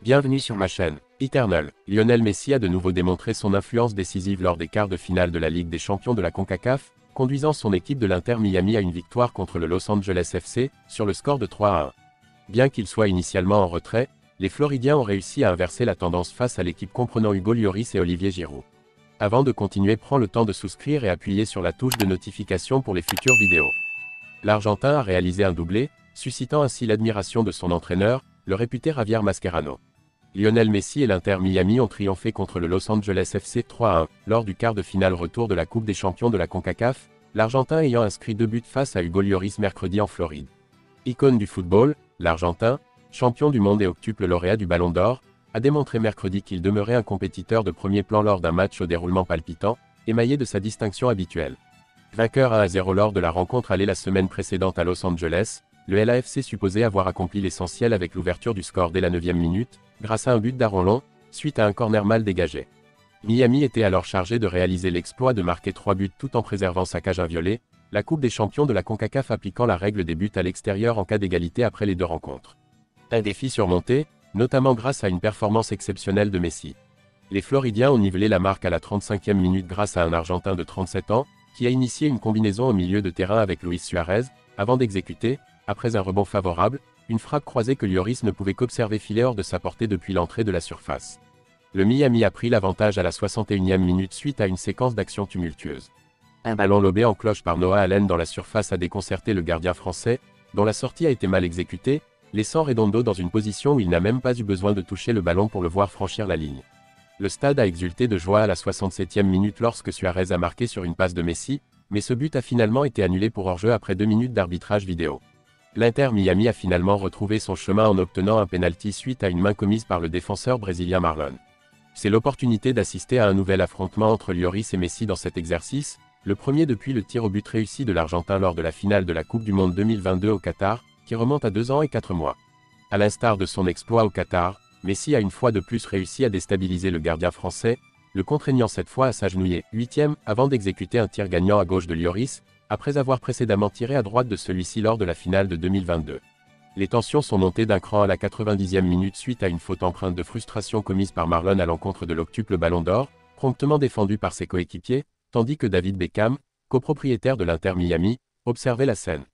Bienvenue sur ma chaîne. Eternal. Lionel Messi a de nouveau démontré son influence décisive lors des quarts de finale de la Ligue des Champions de la CONCACAF, conduisant son équipe de l'Inter Miami à une victoire contre le Los Angeles FC, sur le score de 3-1. Bien qu'il soit initialement en retrait, les Floridiens ont réussi à inverser la tendance face à l'équipe comprenant Hugo Lloris et Olivier Giroud. Avant de continuer, prends le temps de souscrire et appuyer sur la touche de notification pour les futures vidéos. L'Argentin a réalisé un doublé, suscitant ainsi l'admiration de son entraîneur, le réputé Javier Mascherano. Lionel Messi et l'Inter Miami ont triomphé contre le Los Angeles FC 3-1, lors du quart de finale retour de la Coupe des Champions de la CONCACAF, l'Argentin ayant inscrit 2 buts face à Hugo Lloris mercredi en Floride. Icône du football, l'Argentin, champion du monde et octuple lauréat du Ballon d'Or, a démontré mercredi qu'il demeurait un compétiteur de premier plan lors d'un match au déroulement palpitant, émaillé de sa distinction habituelle. Vainqueur 1-0 lors de la rencontre allée la semaine précédente à Los Angeles, le LAFC supposait avoir accompli l'essentiel avec l'ouverture du score dès la 9e minute, grâce à un but d'Aaron Long, suite à un corner mal dégagé. Miami était alors chargé de réaliser l'exploit de marquer 3 buts tout en préservant sa cage inviolée, la Coupe des Champions de la CONCACAF appliquant la règle des buts à l'extérieur en cas d'égalité après les 2 rencontres. Un défi surmonté, notamment grâce à une performance exceptionnelle de Messi. Les Floridiens ont nivelé la marque à la 35e minute grâce à un Argentin de 37 ans, qui a initié une combinaison au milieu de terrain avec Luis Suarez, avant d'exécuter, après un rebond favorable, une frappe croisée que Lloris ne pouvait qu'observer filer hors de sa portée depuis l'entrée de la surface. Le Miami a pris l'avantage à la 61e minute suite à une séquence d'actions tumultueuses. Un ballon lobé en cloche par Noah Allen dans la surface a déconcerté le gardien français, dont la sortie a été mal exécutée, laissant Redondo dans une position où il n'a même pas eu besoin de toucher le ballon pour le voir franchir la ligne. Le stade a exulté de joie à la 67e minute lorsque Suarez a marqué sur une passe de Messi, mais ce but a finalement été annulé pour hors-jeu après 2 minutes d'arbitrage vidéo. L'Inter Miami a finalement retrouvé son chemin en obtenant un pénalty suite à une main commise par le défenseur brésilien Marlon. C'est l'opportunité d'assister à un nouvel affrontement entre Lloris et Messi dans cet exercice, le premier depuis le tir au but réussi de l'Argentin lors de la finale de la Coupe du Monde 2022 au Qatar, qui remonte à 2 ans et 4 mois. À l'instar de son exploit au Qatar, Messi a une fois de plus réussi à déstabiliser le gardien français, le contraignant cette fois à s'agenouiller, 8e, avant d'exécuter un tir gagnant à gauche de Lloris, après avoir précédemment tiré à droite de celui-ci lors de la finale de 2022. Les tensions sont montées d'un cran à la 90e minute suite à une faute empreinte de frustration commise par Marlon à l'encontre de l'octuple Ballon d'Or, promptement défendu par ses coéquipiers, tandis que David Beckham, copropriétaire de l'Inter Miami, observait la scène.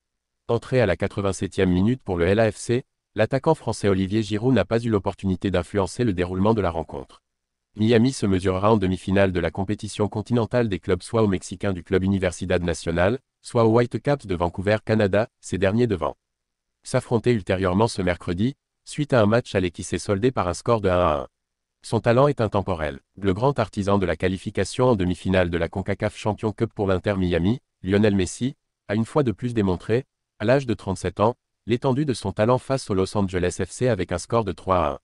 Entré à la 87e minute pour le LAFC, l'attaquant français Olivier Giroud n'a pas eu l'opportunité d'influencer le déroulement de la rencontre. Miami se mesurera en demi-finale de la compétition continentale des clubs soit au Mexicain du club Universidad Nacional, soit aux Whitecaps de Vancouver, Canada, ces derniers devant s'affronter ultérieurement ce mercredi, suite à un match aller qui s'est soldé par un score de 1-1. Son talent est intemporel. Le grand artisan de la qualification en demi-finale de la CONCACAF Champions Cup pour l'Inter Miami, Lionel Messi, a une fois de plus démontré, à l'âge de 37 ans, l'étendue de son talent face au Los Angeles FC avec un score de 3-1.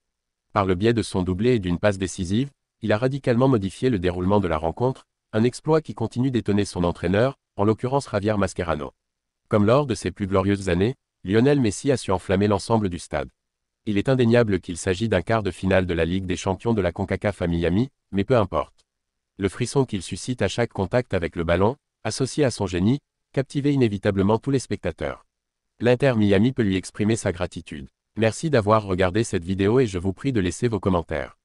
Par le biais de son doublé et d'une passe décisive, il a radicalement modifié le déroulement de la rencontre, un exploit qui continue d'étonner son entraîneur, en l'occurrence Javier Mascherano. Comme lors de ses plus glorieuses années, Lionel Messi a su enflammer l'ensemble du stade. Il est indéniable qu'il s'agit d'un quart de finale de la Ligue des Champions de la CONCACAF à Miami, mais peu importe. Le frisson qu'il suscite à chaque contact avec le ballon, associé à son génie, captivait inévitablement tous les spectateurs. L'Inter Miami peut lui exprimer sa gratitude. Merci d'avoir regardé cette vidéo et je vous prie de laisser vos commentaires.